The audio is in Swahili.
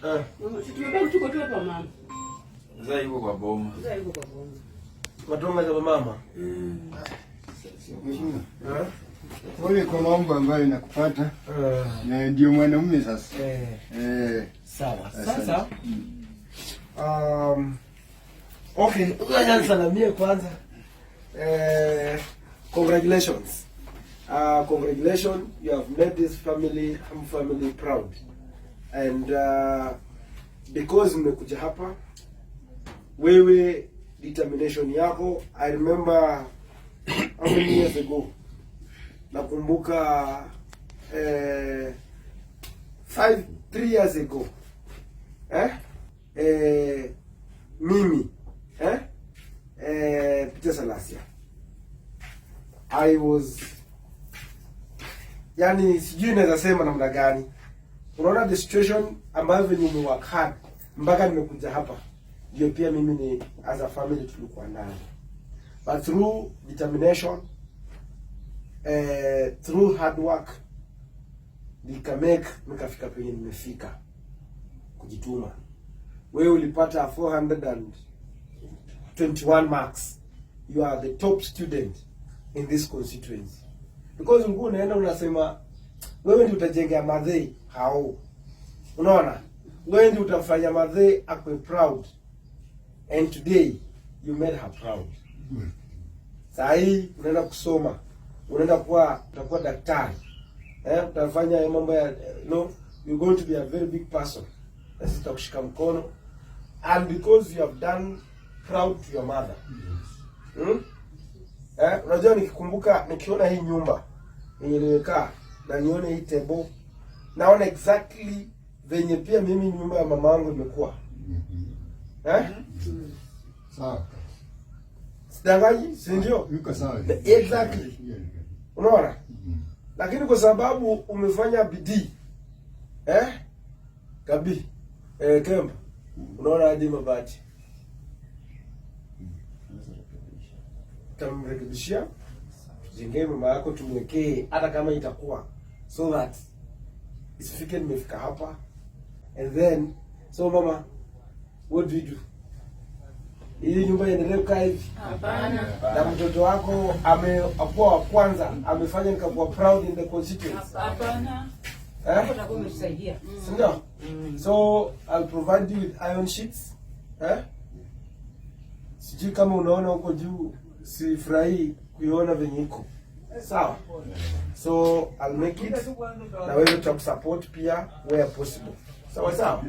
Mama, tumebaki tuko tu hapa mama. Mzee yuko kwa boma. Mzee yuko kwa boma. Matonga za mama. Pole kwa mambo ambayo nakupata. Na ndio mwanamume sasa. Sawa. Sasa okay, ngoja salamie kwanza. Congratulations. Congratulations, you have made this family proud. And because mmekuja hapa, wewe determination yako, I remember how many years ago, nakumbuka 3 years ago, mimi Peter Salasya, I was, yani sijui naweza sema namna gani. Unaona the situation ambayo venye umework hard mpaka nimekuja hapa, ndio pia mimi ni as a family tulikuwa ndani, but through determination, through hard work, nikafika penye nimefika, kujituma. Wewe ulipata 421 marks. You are the top student in this constituency, because ulikuwa unaenda unasema wewe ndio utajengea madhei hao. Unaona? Wewe ndio utafanya madhei akwe proud. And today you made her proud. Sasa hii unaenda kusoma. Utakuwa daktari. Utafanya mambo ya you're going to be a very big person. Na sisi tutakushika mkono. And because you have done proud to your mother. Unajua nikiona hii nyumba yenye nimekaa na nione hii table, naona exactly venye pia mimi nyumba ya mama yangu imekuwa. Sawa. Sidanganyi, si ndio? Yuko sawa. Exactly. Unaona? Lakini kwa sababu umefanya bidii. Kabi. Kemba. Unaona hadi mabati. Tamrekebishia. Jengee mama yako tumwekee hata kama itakuwa, so that isifike nimefika hapa. And then so mama, what do you do? Hii nyumba iendelee kukaa hivi? Hapana. Na mtoto wako amekuwa wa kwanza, amefanya nikakuwa proud in the constituency? Hapana. Hapo takuwa umetusaidia. Ndio. So I'll provide you with iron sheets. Sijui kama unaona huko juu, sifurahi kuiona venye iko. Sawa. So I'll make it. Na wewe tutakusupport pia where possible. Sawa sawa.